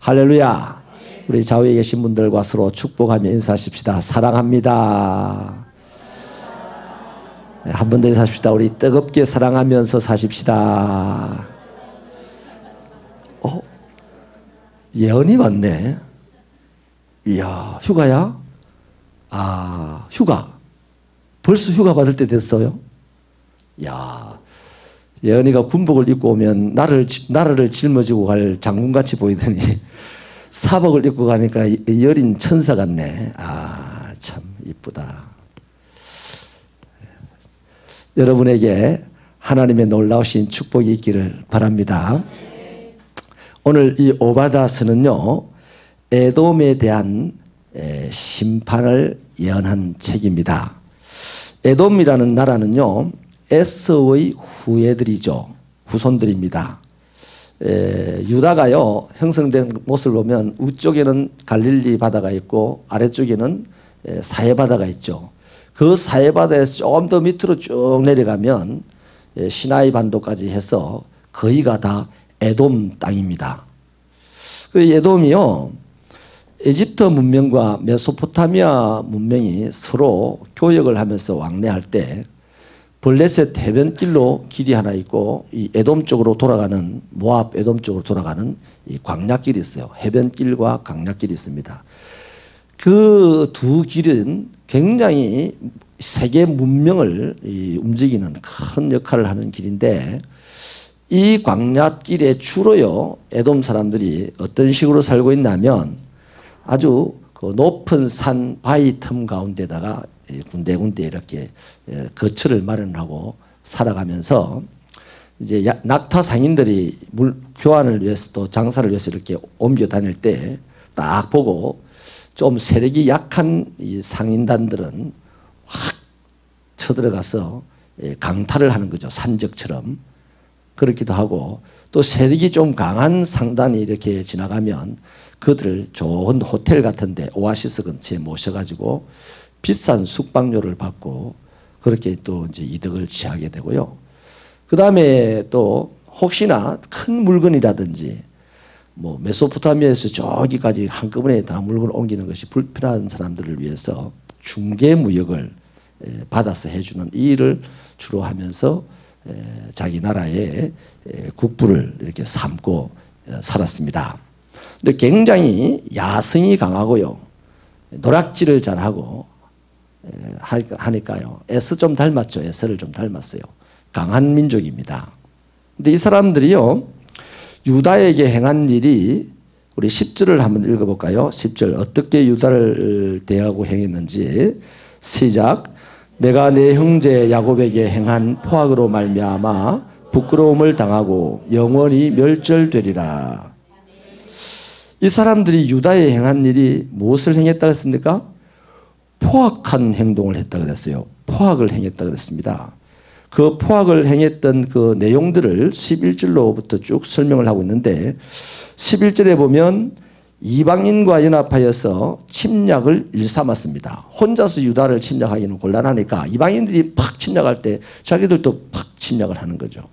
할렐루야. 우리 좌우에 계신 분들과 서로 축복하며 인사하십시다. 사랑합니다. 한 번 더 인사하십시다. 우리 뜨겁게 사랑하면서 사십시다. 예언이 왔네. 이야, 휴가야? 아, 휴가. 벌써 휴가 받을 때 됐어요? 야, 예언이가 군복을 입고 오면 나라를 짊어지고 갈 장군같이 보이더니 사복을 입고 가니까 여린 천사 같네. 아, 참 이쁘다. 여러분에게 하나님의 놀라우신 축복이 있기를 바랍니다. 오늘 이 오바다서는요, 에돔에 대한 심판을 예언한 책입니다. 에돔이라는 나라는요, 에서의 후예들이죠. 후손들입니다. 유다가요, 형성된 모습을 보면 위쪽에는 갈릴리 바다가 있고 아래쪽에는 사해 바다가 있죠. 그 사해 바다에서 좀 더 밑으로 쭉 내려가면 시나이 반도까지 해서 거의가 다 에돔 땅입니다. 그 에돔이요, 에집트 문명과 메소포타미아 문명이 서로 교역을 하면서 왕래할 때 블레셋 해변길로 길이 하나 있고 이 에돔 쪽으로 돌아가는, 모압 에돔 쪽으로 돌아가는 이 광야길이 있어요. 해변길과 광야길이 있습니다. 그 두 길은 굉장히 세계 문명을 움직이는 큰 역할을 하는 길인데, 이 광야길에 주로요, 에돔 사람들이 어떤 식으로 살고 있냐면 아주 그 높은 산 바위 틈 가운데다가 군데군데 이렇게 거처를 마련하고 살아가면서 이제 낙타 상인들이 물 교환을 위해서 또 장사를 위해서 이렇게 옮겨 다닐 때 딱 보고 좀 세력이 약한 이 상인단들은 확 쳐들어가서 강탈을 하는 거죠. 산적처럼. 그렇기도 하고, 또 세력이 좀 강한 상단이 이렇게 지나가면 그들을 좋은 호텔 같은데 오아시스 근처에 모셔가지고 비싼 숙박료를 받고 그렇게 또 이제 이득을 취하게 되고요. 그 다음에 또 혹시나 큰 물건이라든지 뭐 메소포타미아에서 저기까지 한꺼번에 다 물건을 옮기는 것이 불편한 사람들을 위해서 중개무역을 받아서 해주는 이 일을 주로 하면서 자기 나라의 국부를 이렇게 삼고 살았습니다. 근데 굉장히 야성이 강하고요, 노략질을 잘하고 하니까요, 에서 좀 닮았죠. 에서를 좀 닮았어요. 강한 민족입니다. 근데 이 사람들이요, 유다에게 행한 일이, 우리 10절을 한번 읽어볼까요? 10절 어떻게 유다를 대하고 행했는지. 시작. 내가 내 형제 야곱에게 행한 포악으로 말미암아 부끄러움을 당하고 영원히 멸절되리라. 이 사람들이 유다에 행한 일이 무엇을 행했다고 했습니까? 포악한 행동을 했다고 그랬어요. 포악을 행했다고 그랬습니다. 그 포악을 행했던 그 내용들을 11절로부터 쭉 설명을 하고 있는데, 11절에 보면 이방인과 연합하여서 침략을 일삼았습니다. 혼자서 유다를 침략하기는 곤란하니까 이방인들이 팍 침략할 때 자기들도 팍 침략을 하는 거죠.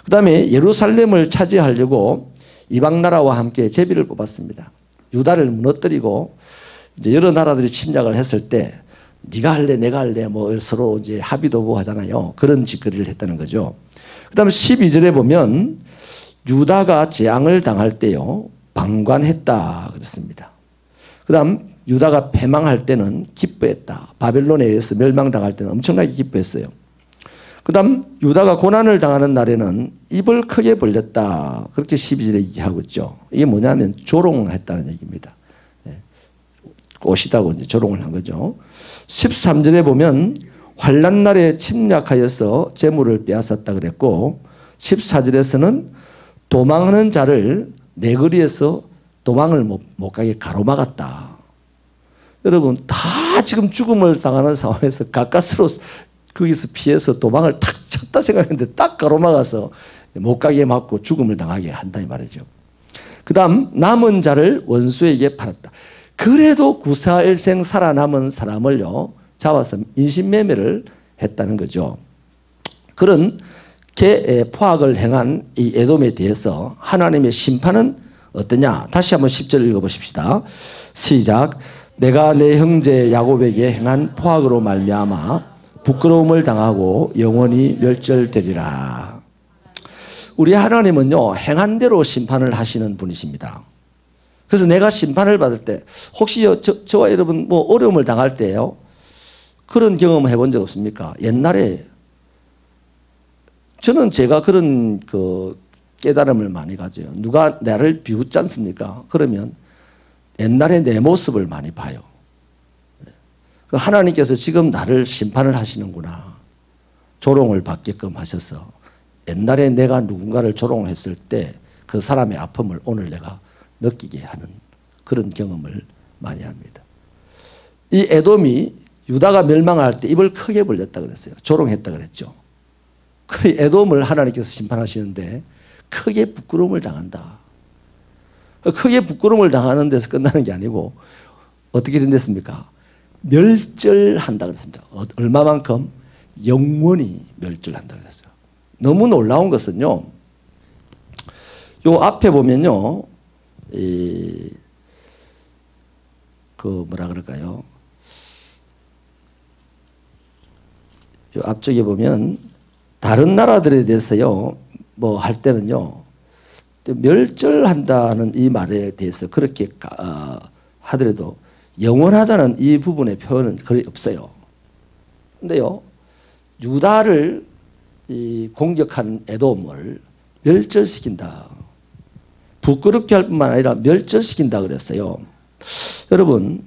그 다음에 예루살렘을 차지하려고 이방 나라와 함께 제비를 뽑았습니다. 유다를 무너뜨리고 이제 여러 나라들이 침략을 했을 때 네가 할래 내가 할래 뭐 서로 이제 합의도 보고 하잖아요. 그런 짓거리를 했다는 거죠. 그 다음에 12절에 보면 유다가 재앙을 당할 때요, 방관했다 그랬습니다. 그 다음 유다가 패망할 때는 기뻐했다. 바벨론에 의해서 멸망당할 때는 엄청나게 기뻐했어요. 그 다음 유다가 고난을 당하는 날에는 입을 크게 벌렸다. 그렇게 12절에 얘기하고 있죠. 이게 뭐냐면 조롱했다는 얘기입니다. 꼬시다고 이제 조롱을 한 거죠. 13절에 보면 환난 날에 침략하여서 재물을 빼앗았다 그랬고, 14절에서는 도망하는 자를 내거리에서 도망을 못 가게 가로막았다. 여러분, 다 지금 죽음을 당하는 상황에서 가까스로 거기서 피해서 도망을 탁 쳤다 생각했는데 딱 가로막아서 못 가게 막고 죽음을 당하게 한다 이 말이죠. 그 다음 남은 자를 원수에게 팔았다. 그래도 구사일생 살아남은 사람을요 잡아서 인신매매를 했다는 거죠. 그런 포악을 행한 이 에돔에 대해서 하나님의 심판은 어떠냐? 다시 한번 10절 읽어보십시다. 시작. 내가 내 형제 야곱에게 행한 포악으로 말미암아 부끄러움을 당하고 영원히 멸절되리라. 우리 하나님은요, 행한 대로 심판을 하시는 분이십니다. 그래서 내가 심판을 받을 때 혹시 저와 여러분 뭐 어려움을 당할 때요, 그런 경험 해본 적 없습니까? 옛날에 저는 제가 그런 깨달음을 많이 가져요. 누가 나를 비웃지 않습니까? 그러면 옛날에 내 모습을 많이 봐요. 하나님께서 지금 나를 심판을 하시는구나. 조롱을 받게끔 하셔서 옛날에 내가 누군가를 조롱했을 때 그 사람의 아픔을 오늘 내가 느끼게 하는 그런 경험을 많이 합니다. 이 에돔이 유다가 멸망할 때 입을 크게 벌렸다 그랬어요. 조롱했다 그랬죠. 그 에돔을 하나님께서 심판하시는데 크게 부끄러움을 당한다. 크게 부끄러움을 당하는 데서 끝나는 게 아니고 어떻게 된댔습니까? 멸절한다 그랬습니다. 얼마만큼? 영원히 멸절한다 그랬어요. 너무 놀라운 것은요, 요 앞에 보면요, 뭐라 그럴까요? 요 앞쪽에 보면 다른 나라들에 대해서요, 뭐 할 때는요, 멸절한다는 이 말에 대해서 그렇게 하더라도 영원하다는 이 부분의 표현은 거의 없어요. 근데요, 유다를 공격한 에돔을 멸절시킨다. 부끄럽게 할 뿐만 아니라 멸절시킨다 그랬어요. 여러분,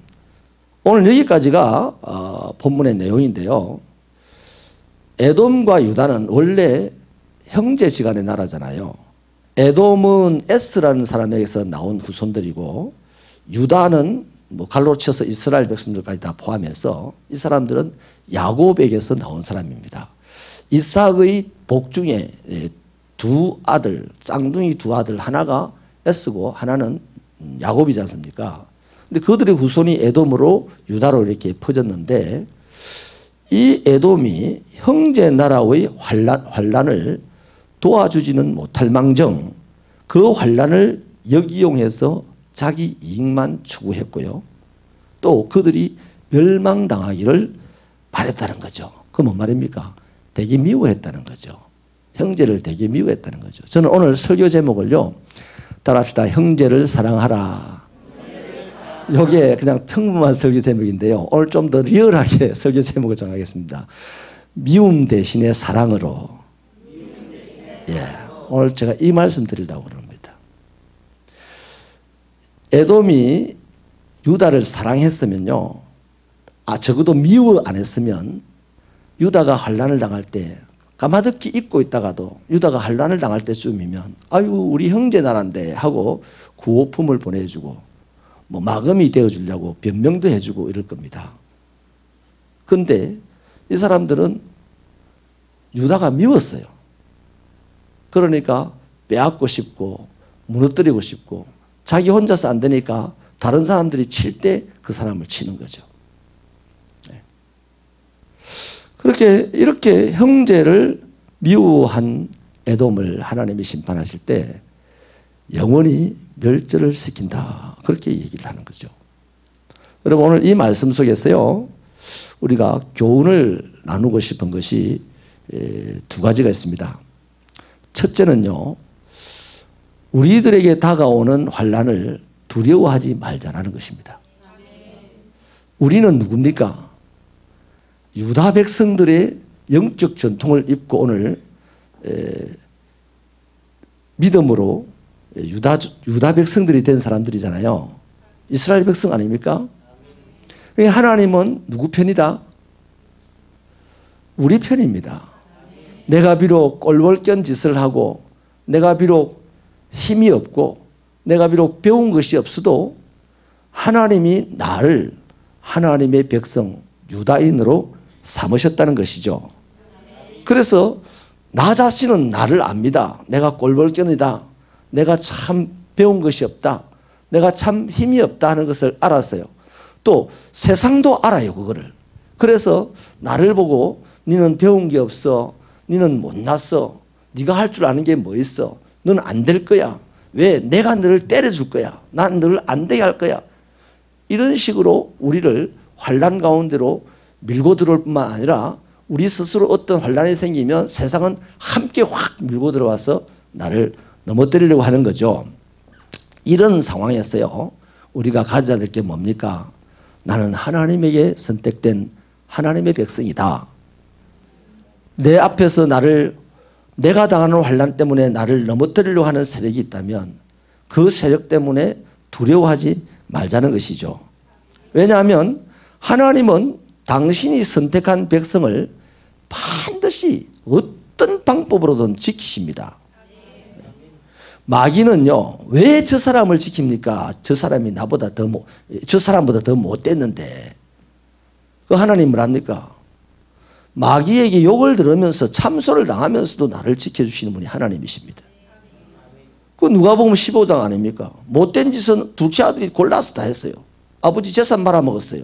오늘 여기까지가 본문의 내용인데요. 에돔과 유다는 원래 형제지간의 나라잖아요. 에돔은 에스라는 사람에게서 나온 후손들이고, 유다는 뭐 갈로 쳐서 이스라엘 백성들까지 다 포함해서 이 사람들은 야곱에게서 나온 사람입니다. 이삭의 복 중에 두 아들, 쌍둥이 두 아들, 하나가 에스고 하나는 야곱이지 않습니까? 근데 그들의 후손이 에돔으로 유다로 이렇게 퍼졌는데, 이 에돔이 형제 나라의 환란을 도와주지는 못할 망정 그 환란을 역이용해서 자기 이익만 추구했고요. 또 그들이 멸망당하기를 바랬다는 거죠. 그 뭔 말입니까? 되게 미워했다는 거죠. 형제를 되게 미워했다는 거죠. 저는 오늘 설교 제목을요, 따라합시다. 형제를 사랑하라. 이게 그냥 평범한 설교 제목인데요. 오늘 좀 더 리얼하게 설교 제목을 정하겠습니다. 미움 대신에 사랑으로. 예, 오늘 제가 이 말씀 드리려고 그럽니다. 에돔이 유다를 사랑했으면요, 적어도 미워 안 했으면 유다가 환난을 당할 때 가마득히 잊고 있다가도 유다가 환난을 당할 때쯤이면 아유 우리 형제 나라인데 하고 구호품을 보내주고 뭐 마금이 되어주려고 변명도 해주고 이럴 겁니다. 그런데 이 사람들은 유다가 미웠어요. 그러니까 빼앗고 싶고 무너뜨리고 싶고 자기 혼자서 안 되니까 다른 사람들이 칠 때 그 사람을 치는 거죠. 그렇게 이렇게 형제를 미워한 에돔을 하나님이 심판하실 때 영원히 멸절을 시킨다. 그렇게 얘기를 하는 거죠. 여러분 오늘 이 말씀 속에서요, 우리가 교훈을 나누고 싶은 것이 두 가지가 있습니다. 첫째는요, 우리들에게 다가오는 환난을 두려워하지 말자라는 것입니다. 우리는 누굽니까? 유다 백성들의 영적 전통을 입고 오늘 믿음으로 유다 백성들이 된 사람들이잖아요. 이스라엘 백성 아닙니까? 하나님은 누구 편이다? 우리 편입니다. 내가 비록 꼴볼견 짓을 하고 내가 비록 힘이 없고 내가 비록 배운 것이 없어도 하나님이 나를 하나님의 백성 유다인으로 삼으셨다는 것이죠. 그래서 나 자신은 나를 압니다. 내가 꼴볼견이다. 내가 참 배운 것이 없다. 내가 참 힘이 없다 하는 것을 알았어요. 또 세상도 알아요, 그거를. 그래서 나를 보고 너는 배운 게 없어. 너는 못났어. 네가 할 줄 아는 게 뭐 있어. 너는 안 될 거야. 왜? 내가 너를 때려줄 거야. 난 너를 안 되게 할 거야. 이런 식으로 우리를 환난 가운데로 밀고 들어올 뿐만 아니라 우리 스스로 어떤 환난이 생기면 세상은 함께 확 밀고 들어와서 나를 넘어뜨리려고 하는 거죠. 이런 상황에서요, 우리가 가져야 될 게 뭡니까? 나는 하나님에게 선택된 하나님의 백성이다. 내 앞에서 내가 당하는 환난 때문에 나를 넘어뜨리려고 하는 세력이 있다면 그 세력 때문에 두려워하지 말자는 것이죠. 왜냐하면 하나님은 당신이 선택한 백성을 반드시 어떤 방법으로든 지키십니다. 마귀는요, 왜 저 사람을 지킵니까? 저 사람보다 더 못됐는데. 그 하나님을 합니까? 마귀에게 욕을 들으면서 참소를 당하면서도 나를 지켜주시는 분이 하나님이십니다. 그 누가복음 15장 아닙니까? 못된 짓은 둘째 아들이 골라서 다 했어요. 아버지 재산 말아먹었어요.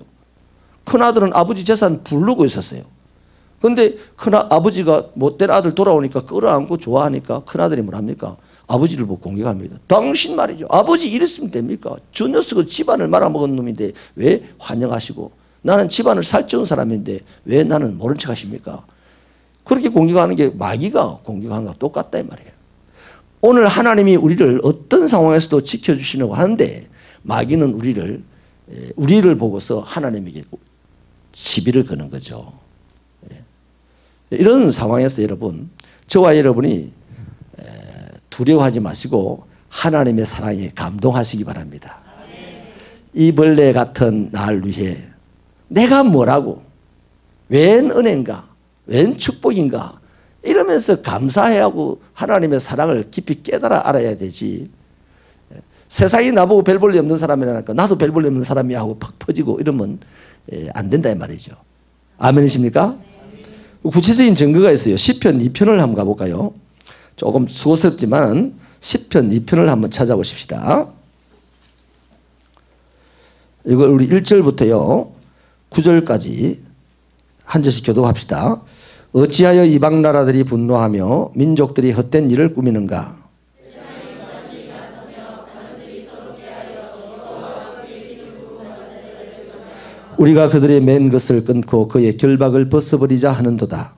큰아들은 아버지 재산 부르고 있었어요. 그런데 아버지가 못된 아들 돌아오니까 끌어안고 좋아하니까 큰아들이 뭐랍니까? 아버지를 보고 공격합니다. 당신 말이죠. 아버지 이랬으면 됩니까? 저 녀석은 집안을 말아먹은 놈인데 왜 환영하시고, 나는 집안을 살찌운 사람인데 왜 나는 모른 척 하십니까? 그렇게 공격하는 게 마귀가 공격하는 거랑 똑같다 이 말이에요. 오늘 하나님이 우리를 어떤 상황에서도 지켜주시려고 하는데 마귀는 우리를 보고서 하나님에게 시비를 거는 거죠. 이런 상황에서 여러분, 저와 여러분이 두려워하지 마시고 하나님의 사랑에 감동하시기 바랍니다. 이 벌레 같은 날 위해 내가 뭐라고, 웬 은혜인가, 웬 축복인가 이러면서 감사해야 하고 하나님의 사랑을 깊이 깨달아 알아야 되지. 세상이 나보고 별 볼일 없는 사람이라니까 나도 별 볼일 없는 사람이야 하고 팍 퍼지고 이러면 안 된다 이 말이죠. 아멘이십니까? 구체적인 증거가 있어요. 시편 2편을 한번 가볼까요? 조금 수고스럽지만 시편 2편을 한번 찾아보십시다. 이걸 우리 1절부터요 9절까지 한 절씩 교독합시다. 어찌하여 이방 나라들이 분노하며 민족들이 헛된 일을 꾸미는가? 우리가 그들의 맨 것을 끊고 그의 결박을 벗어버리자 하는도다.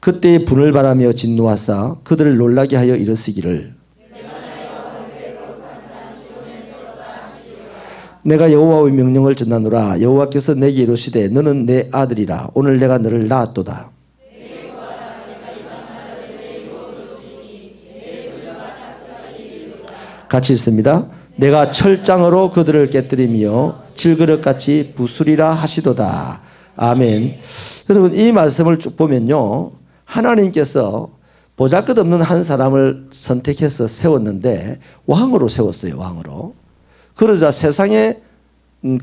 그때에 분을 바라며 진노하사 그들을 놀라게 하여 이르시기를 내가 여호와의 명령을 전하노라. 여호와께서 내게 이르시되 너는 내 아들이라. 오늘 내가 너를 낳았도다. 같이 읽습니다. 내가 철장으로 그들을 깨뜨리며 질그릇같이 부수리라 하시도다. 아멘. 여러분 이 말씀을 쭉 보면요, 하나님께서 보잘것없는 한 사람을 선택해서 세웠는데 왕으로 세웠어요. 왕으로. 그러자 세상의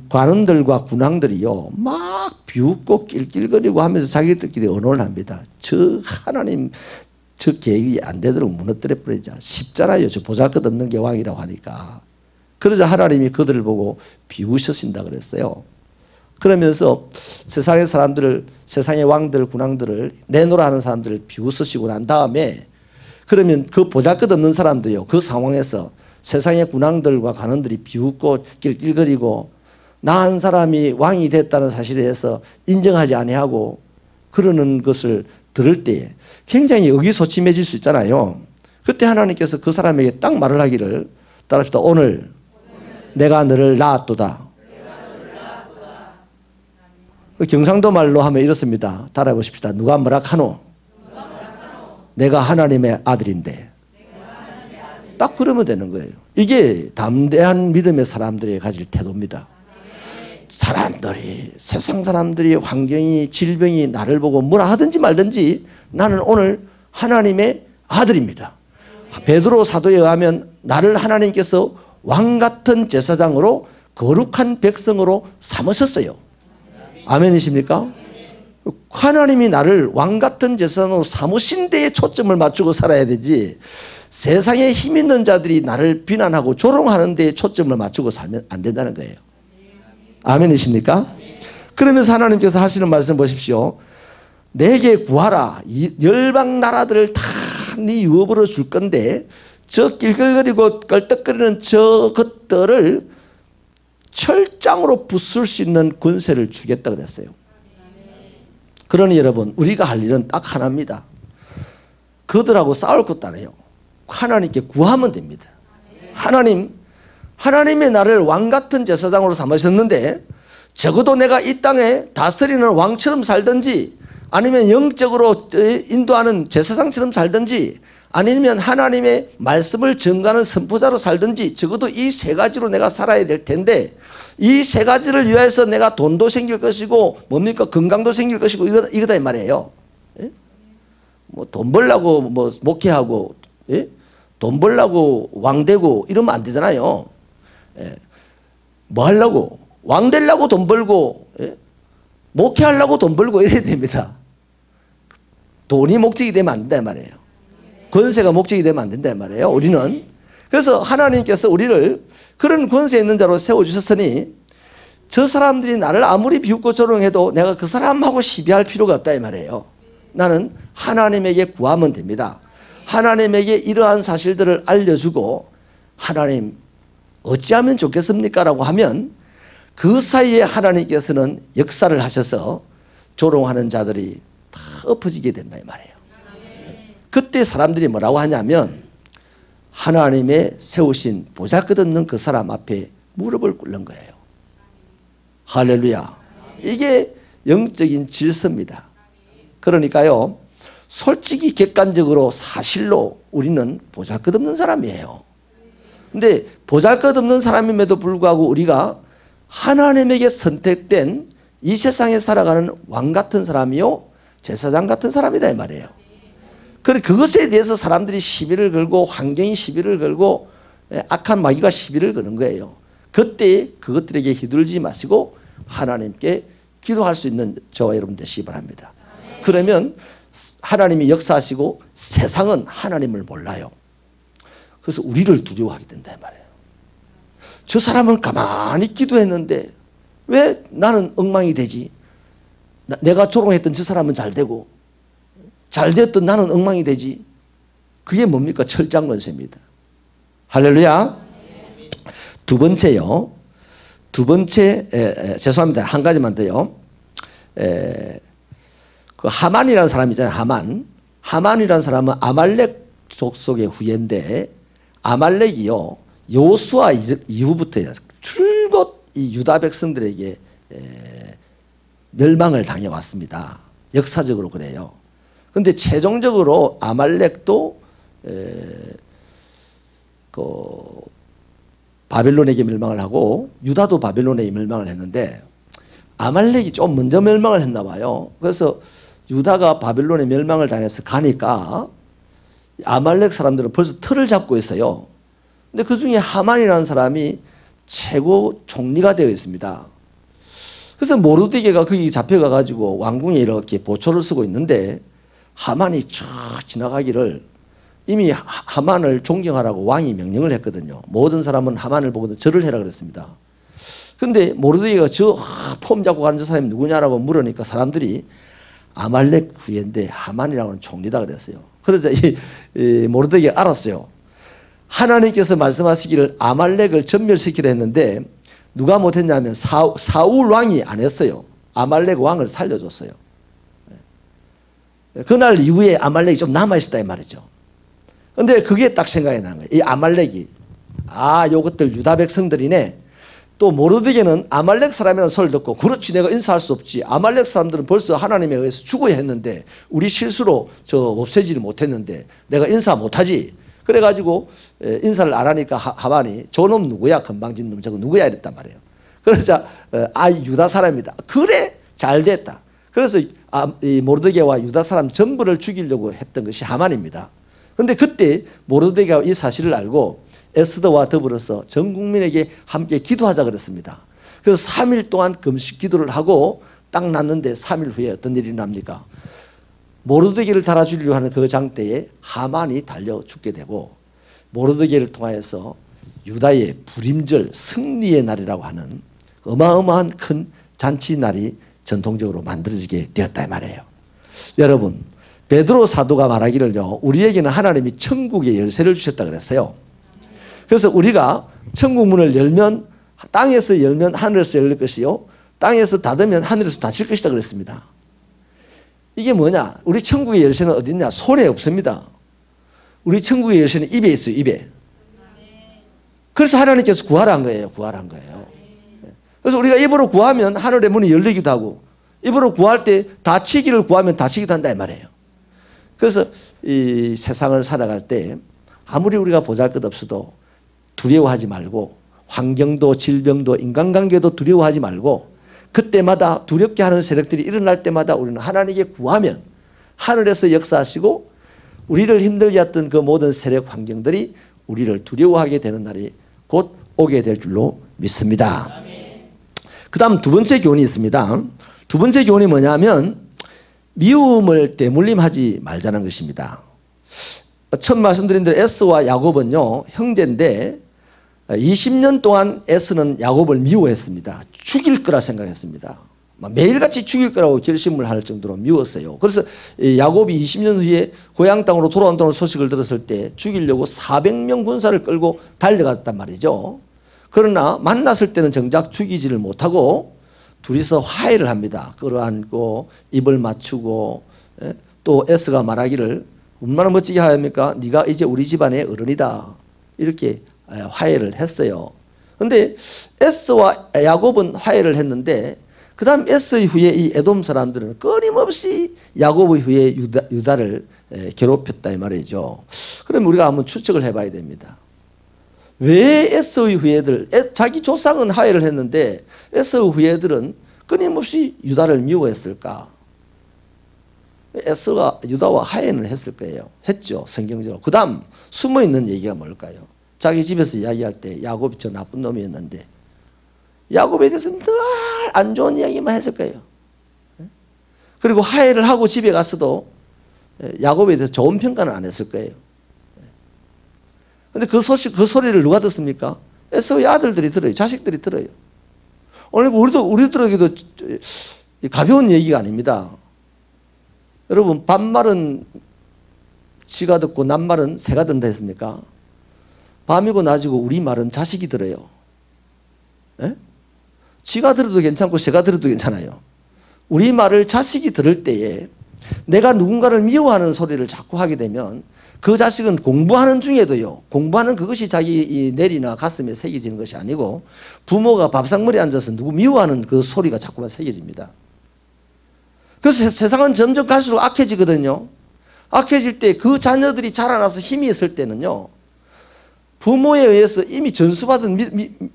관원들과 군왕들이요 막 비웃고 낄낄거리고 하면서 자기들끼리 언어를 합니다. 저 하나님 저 계획이 안 되도록 무너뜨려 버리자. 쉽잖아요. 저 보잘것없는 게 왕이라고 하니까. 그러자 하나님이 그들을 보고 비웃으신다 그랬어요. 그러면서 세상의 사람들을, 세상의 왕들 군왕들을 내노라 하는 사람들을 비웃으시고 난 다음에 그러면 그 보잘것없는 사람도요 그 상황에서 세상의 군왕들과 관원들이 비웃고 낄낄거리고 나 한 사람이 왕이 됐다는 사실에 대해서 인정하지 아니하고 그러는 것을 들을 때에 굉장히 의기소침해질 수 있잖아요. 그때 하나님께서 그 사람에게 딱 말을 하기를 따라합시다. 오늘 내가 너를 낳았도다. 경상도 말로 하면 이렇습니다. 따라해보십시다. 누가 뭐라 카노? 내가 하나님의 아들인데. 딱 그러면 되는 거예요. 이게 담대한 믿음의 사람들이 가질 태도입니다. 사람들이, 세상 사람들이, 환경이, 질병이 나를 보고 뭐라 하든지 말든지 나는 오늘 하나님의 아들입니다. 베드로 사도에 의하면 나를 하나님께서 왕 같은 제사장으로 거룩한 백성으로 삼으셨어요. 아멘이십니까? 하나님이 나를 왕 같은 제사장으로 삼으신 데에 초점을 맞추고 살아야 되지, 세상에 힘 있는 자들이 나를 비난하고 조롱하는 데에 초점을 맞추고 살면 안 된다는 거예요. 아멘이십니까? 그러면서 하나님께서 하시는 말씀 보십시오. 내게 구하라. 이 열방 나라들을 다 네 유업으로 줄 건데 저 길글거리고 껄떡거리는 저것들을 철장으로 부술 수 있는 권세를 주겠다 그랬어요. 그러니 여러분, 우리가 할 일은 딱 하나입니다. 그들하고 싸울 것도 안 해요. 하나님께 구하면 됩니다. 하나님의 나를 왕 같은 제사장으로 삼으셨는데 적어도 내가 이 땅에 다스리는 왕처럼 살든지 아니면 영적으로 인도하는 제사장처럼 살든지 아니면 하나님의 말씀을 전가하는 선포자로 살든지 적어도 이 세 가지로 내가 살아야 될 텐데 이 세 가지를 위해서 내가 돈도 생길 것이고 뭡니까? 건강도 생길 것이고 이거다 이 말이에요. 예? 뭐 돈 벌려고 뭐 목회하고 예? 돈 벌려고 왕 되고 이러면 안 되잖아요. 예? 뭐 하려고? 왕 되려고 돈 벌고 예? 목회하려고 돈 벌고 이래야 됩니다. 돈이 목적이 되면 안 된다 말이에요. 권세가 목적이 되면 안 된다 말이에요. 우리는. 그래서 하나님께서 우리를 그런 권세 있는 자로 세워주셨으니 저 사람들이 나를 아무리 비웃고 조롱해도 내가 그 사람하고 시비할 필요가 없다 이 말이에요. 나는 하나님에게 구하면 됩니다. 하나님에게 이러한 사실들을 알려주고 하나님 어찌하면 좋겠습니까? 라고 하면 그 사이에 하나님께서는 역사를 하셔서 조롱하는 자들이 다 엎어지게 된다 이 말이에요. 그때 사람들이 뭐라고 하냐면 하나님의 세우신 보잘것없는 그 사람 앞에 무릎을 꿇는 거예요. 할렐루야. 이게 영적인 질서입니다. 그러니까요, 솔직히 객관적으로 사실로 우리는 보잘것없는 사람이에요. 근데 보잘것없는 사람임에도 불구하고 우리가 하나님에게 선택된 이 세상에 살아가는 왕 같은 사람이요 제사장 같은 사람이다 이 말이에요. 그것에 대해서 사람들이 시비를 걸고 환경이 시비를 걸고 악한 마귀가 시비를 거는 거예요. 그때 그것들에게 휘둘리지 마시고 하나님께 기도할 수 있는 저와 여러분 되시기 바랍니다. 그러면 하나님이 역사하시고 세상은 하나님을 몰라요. 그래서 우리를 두려워하게 된다 이 말이에요. 저 사람은 가만히 기도했는데 왜 나는 엉망이 되지? 내가 조롱했던 저 사람은 잘 되고 잘 됐던 나는 엉망이 되지. 그게 뭡니까? 철장 권세입니다. 할렐루야. 두 번째요. 죄송합니다. 한 가지만 더요. 그 하만이라는 사람이 있잖아요. 하만이라는 사람은 아말렉 족속의 후예인데 아말렉이요 여호수아 이후부터 줄곧 이 유다 백성들에게 멸망을 당해왔습니다. 역사적으로 그래요. 그런데 최종적으로 아말렉도 바벨론에게 멸망을 하고 유다도 바벨론에게 멸망을 했는데 아말렉이 좀 먼저 멸망을 했나 봐요. 그래서 유다가 바벨론에 멸망을 당해서 가니까 아말렉 사람들은 벌써 틀을 잡고 있어요. 근데 그 중에 하만이라는 사람이 최고 총리가 되어 있습니다. 그래서 모르드게가 거기 잡혀가 가지고 왕궁에 이렇게 보초를 쓰고 있는데 하만이 쫙 지나가기를 이미 하만을 존경하라고 왕이 명령을 했거든요. 모든 사람은 하만을 보고 절을 해라 그랬습니다. 근데 모르드게가 저 폼 잡고 가는 저 사람이 누구냐라고 물으니까 사람들이 아말렉 후예인데 하만이라는 총리다 그랬어요. 그러자 이 모르드게가 알았어요. 하나님께서 말씀하시기를 아말렉을 전멸시키려 했는데 누가 못했냐면 사울 왕이 안 했어요. 아말렉 왕을 살려줬어요. 그날 이후에 아말렉이 좀 남아있었다 이 말이죠. 근데 그게 딱 생각이 나는 거예요. 이 아말렉이 요것들 유다 백성들이네. 또 모르드게는 아말렉 사람이라는 소리를 듣고 그렇지 내가 인사할 수 없지. 아말렉 사람들은 벌써 하나님에 의해서 죽어야 했는데 우리 실수로 없애지를 못했는데 내가 인사 못하지. 그래가지고 인사를 안 하니까 하만이 저놈 누구야? 건방진 놈 저거 누구야? 이랬단 말이에요. 그러자 유다 사람이다. 그래 잘 됐다. 그래서 이 모르드게와 유다 사람 전부를 죽이려고 했던 것이 하만입니다. 그런데 그때 모르드게가 이 사실을 알고 에스더와 더불어서 전 국민에게 함께 기도하자 그랬습니다. 그래서 3일 동안 금식 기도를 하고 딱 났는데 3일 후에 어떤 일이 납니까? 모르드게를 달아주려고 하는 그 장대에 하만이 달려 죽게 되고 모르드게를 통하여서 유다의 불임절 승리의 날이라고 하는 어마어마한 큰 잔치 날이 전통적으로 만들어지게 되었다 이 말이에요. 여러분, 베드로 사도가 말하기를요, 우리에게는 하나님이 천국의 열쇠를 주셨다 그랬어요. 그래서 우리가 천국 문을 열면, 땅에서 열면 하늘에서 열릴 것이요, 땅에서 닫으면 하늘에서 닫힐 것이다 그랬습니다. 이게 뭐냐? 우리 천국의 열쇠는 어디 있냐? 손에 없습니다. 우리 천국의 열쇠는 입에 있어요, 입에. 그래서 하나님께서 구하란 거예요, 구하란 거예요. 그래서 우리가 입으로 구하면 하늘의 문이 열리기도 하고, 입으로 구할 때 닫히기를 구하면 닫히기도 한다 이 말이에요. 그래서 이 세상을 살아갈 때 아무리 우리가 보잘것없어도 두려워하지 말고, 환경도 질병도 인간관계도 두려워하지 말고, 그때마다 두렵게 하는 세력들이 일어날 때마다 우리는 하나님께 구하면 하늘에서 역사하시고, 우리를 힘들게 했던 그 모든 세력 환경들이 우리를 두려워하게 되는 날이 곧 오게 될 줄로 믿습니다. 그 다음 두 번째 교훈이 있습니다. 두 번째 교훈이 뭐냐면 미움을 대물림하지 말자는 것입니다. 처음 말씀드린 대로 에스와 야곱은요, 형제인데 20년 동안 에스는 야곱을 미워했습니다. 죽일 거라 생각했습니다. 매일같이 죽일 거라고 결심을 할 정도로 미웠어요. 그래서 야곱이 20년 후에 고향 땅으로 돌아온다는 소식을 들었을 때 죽이려고 400명 군사를 끌고 달려갔단 말이죠. 그러나 만났을 때는 정작 죽이지를 못하고 둘이서 화해를 합니다. 끌어안고 입을 맞추고, 또 에스가 말하기를 얼마나 멋지게 하합니까? 네가 이제 우리 집안의 어른이다. 이렇게 화해를 했어요. 그런데 에스와 야곱은 화해를 했는데 그 다음 에스 후에 이 에돔 사람들은 끊임없이 야곱 후에 유다를 괴롭혔다 이 말이죠. 그럼 우리가 한번 추측을 해봐야 됩니다. 왜 에스의 후예들, 자기 조상은 화해를 했는데 에스의 후예들은 끊임없이 유다를 미워했을까? 에스가 유다와 화해는 했을 거예요. 했죠, 성경적으로. 그 다음 숨어있는 얘기가 뭘까요? 자기 집에서 이야기할 때 야곱이 저 나쁜 놈이었는데 야곱에 대해서는 늘 안 좋은 이야기만 했을 거예요. 그리고 화해를 하고 집에 갔어도 야곱에 대해서 좋은 평가는 안 했을 거예요. 그런데 그 소리를 누가 듣습니까? 에서의 아들들이 들어요. 자식들이 들어요. 오늘 우리도 들어도 가벼운 얘기가 아닙니다. 여러분, 반말은 쥐가 듣고 낱말은 새가 듣는다 했습니까? 밤이고 낮이고 우리 말은 자식이 들어요. 에? 쥐가 들어도 괜찮고 새가 들어도 괜찮아요. 우리 말을 자식이 들을 때에 내가 누군가를 미워하는 소리를 자꾸 하게 되면 그 자식은 공부하는 중에도요, 공부하는 그것이 자기 이 뇌리나 가슴에 새겨지는 것이 아니고 부모가 밥상머리에 앉아서 누구 미워하는 그 소리가 자꾸만 새겨집니다. 그래서 세상은 점점 갈수록 악해지거든요. 악해질 때 그 자녀들이 자라나서 힘이 있을 때는요, 부모에 의해서 이미 전수받은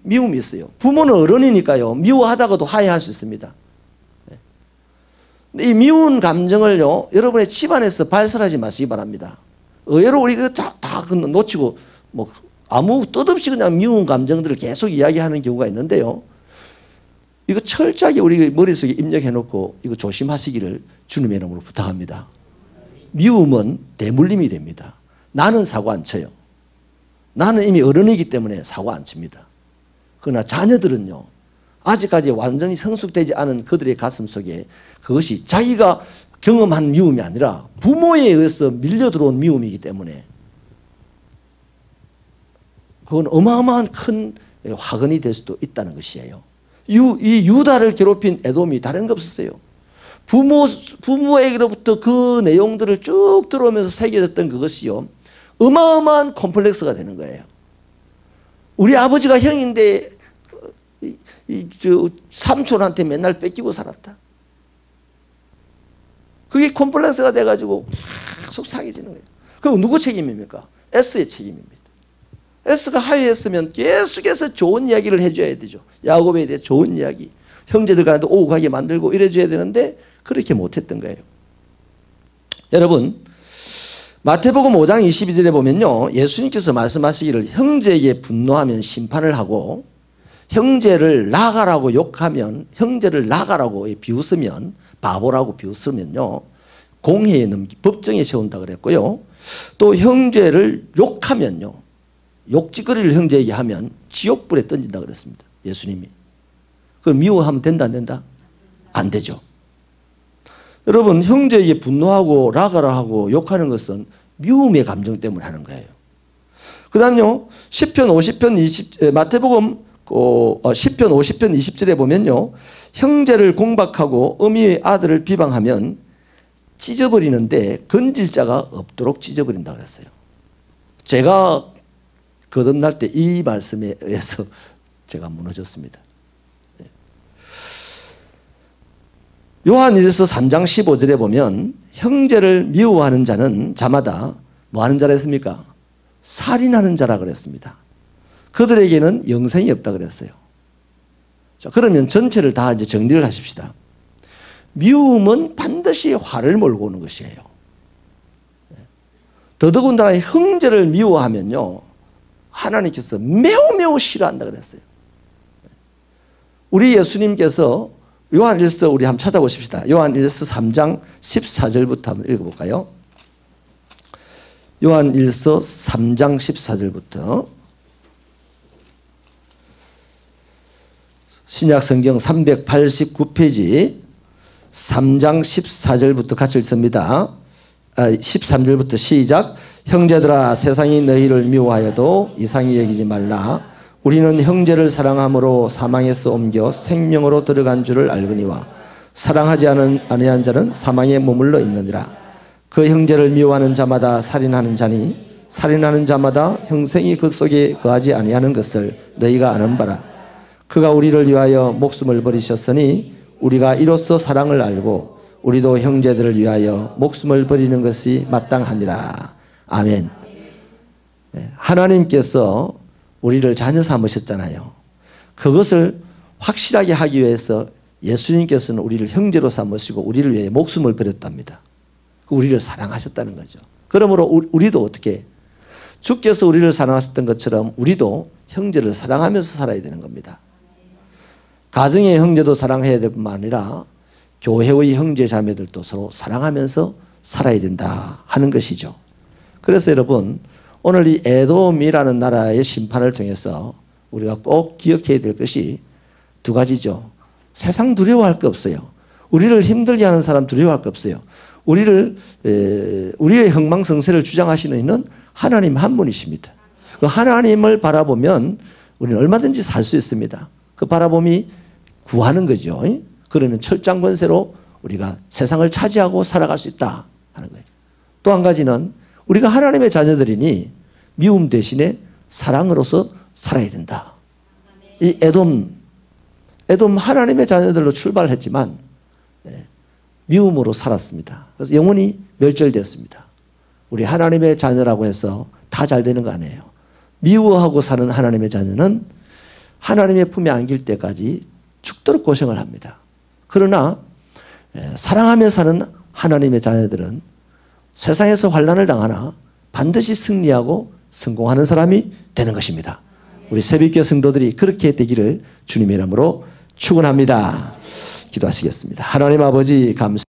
미움이 있어요. 부모는 어른이니까요, 미워하다가도 화해할 수 있습니다. 이 미운 감정을요, 여러분의 집안에서 발설하지 마시기 바랍니다. 의외로 우리가 다 놓치고 뭐 아무 뜻없이 그냥 미운 감정들을 계속 이야기하는 경우가 있는데요. 이거 철저하게 우리 머릿속에 입력해 놓고 이거 조심하시기를 주님의 이름으로 부탁합니다. 미움은 대물림이 됩니다. 나는 사고 안 쳐요. 나는 이미 어른이기 때문에 사고 안 칩니다. 그러나 자녀들은요, 아직까지 완전히 성숙되지 않은 그들의 가슴 속에 그것이 자기가 경험한 미움이 아니라 부모에 의해서 밀려 들어온 미움이기 때문에 그건 어마어마한 큰 화근이 될 수도 있다는 것이에요. 이 유다를 괴롭힌 에돔이 다른 거 없었어요. 부모에게로부터 그 내용들을 쭉 들어오면서 새겨졌던 그것이요, 어마어마한 콤플렉스가 되는 거예요. 우리 아버지가 형인데 삼촌한테 맨날 뺏기고 살았다. 그게 콤플렉스가 돼가지고 계속 상해지는 거예요. 그럼 누구 책임입니까? 에스의 책임입니다. 에스가 화해했으면 계속해서 좋은 이야기를 해줘야 되죠. 야곱에 대해 좋은 이야기, 형제들 간에도 오고가게 만들고 이래줘야 되는데 그렇게 못했던 거예요. 여러분, 마태복음 5장 22절에 보면요, 예수님께서 말씀하시기를 형제에게 분노하면 심판을 하고 형제를 나가라고 욕하면, 형제를 나가라고 비웃으면, 바보라고 비웃으면요, 공회에 법정에 세운다 그랬고요. 또 형제를 욕하면요, 욕짓거리를 형제에게 하면 지옥불에 던진다 그랬습니다. 예수님이. 그걸 미워하면 된다 안 된다? 안 되죠. 여러분, 형제에게 분노하고 라가라 하고 욕하는 것은 미움의 감정 때문에 하는 거예요. 그 다음요, 시편 50편 20, 마태복음 10편 50편 20절에 보면요, 형제를 공박하고 어미의 아들을 비방하면 찢어버리는데 건질 자가 없도록 찢어버린다 그랬어요. 제가 거듭날 때 이 말씀에 의해서 제가 무너졌습니다. 요한일서 3장 15절에 보면 형제를 미워하는 자는 자마다 뭐 하는 자라 했습니까? 살인하는 자라 그랬습니다. 그들에게는 영생이 없다 그랬어요. 자, 그러면 전체를 다 이제 정리를 하십시다. 미움은 반드시 화를 몰고 오는 것이에요. 더더군다나 형제를 미워하면요, 하나님께서 매우 싫어한다 그랬어요. 우리 예수님께서 요한일서 우리 한번 찾아보십시다. 요한일서 3장 14절부터 한번 읽어볼까요? 요한일서 3장 14절부터 신약성경 389페이지 3장 14절부터 같이 읽습니다. 13절부터 시작. 형제들아, 세상이 너희를 미워하여도 이상히 여기지 말라. 우리는 형제를 사랑함으로 사망에서 옮겨 생명으로 들어간 줄을 알거니와 사랑하지 아니한 자는 사망에 머물러 있느니라. 그 형제를 미워하는 자마다 살인하는 자니 살인하는 자마다 형생이 그 속에 거하지 아니하는 것을 너희가 아는 바라. 그가 우리를 위하여 목숨을 버리셨으니 우리가 이로써 사랑을 알고 우리도 형제들을 위하여 목숨을 버리는 것이 마땅하니라. 아멘. 하나님께서 우리를 자녀 삼으셨잖아요. 그것을 확실하게 하기 위해서 예수님께서는 우리를 형제로 삼으시고 우리를 위해 목숨을 버렸답니다. 우리를 사랑하셨다는 거죠. 그러므로 우리도 어떻게 주께서 우리를 사랑하셨던 것처럼 우리도 형제를 사랑하면서 살아야 되는 겁니다. 가정의 형제도 사랑해야 될 뿐만 아니라 교회의 형제 자매들도 서로 사랑하면서 살아야 된다 하는 것이죠. 그래서 여러분, 오늘 이 에돔이라는 나라의 심판을 통해서 우리가 꼭 기억해야 될 것이 두 가지죠. 세상 두려워할 거 없어요. 우리를 힘들게 하는 사람 두려워할 거 없어요. 우리의 흥망성쇠를 주장하시는 이는 하나님 한 분이십니다. 그 하나님을 바라보면 우리는 얼마든지 살 수 있습니다. 그 바라봄이 구하는 거죠. 그러면 철장 권세로 우리가 세상을 차지하고 살아갈 수 있다 하는 거예요. 또 한 가지는 우리가 하나님의 자녀들이니 미움 대신에 사랑으로서 살아야 된다. 이 에돔 하나님의 자녀들로 출발했지만 미움으로 살았습니다. 그래서 영원히 멸절됐습니다. 우리 하나님의 자녀라고 해서 다 잘 되는 거 아니에요. 미워하고 사는 하나님의 자녀는 하나님의 품에 안길 때까지 죽도록 고생을 합니다. 그러나 사랑하며 사는 하나님의 자녀들은 세상에서 환난을 당하나 반드시 승리하고 성공하는 사람이 되는 것입니다. 우리 새벽교회 성도들이 그렇게 되기를 주님의 이름으로 축원합니다. 기도하시겠습니다. 하나님 아버지 감사합니다.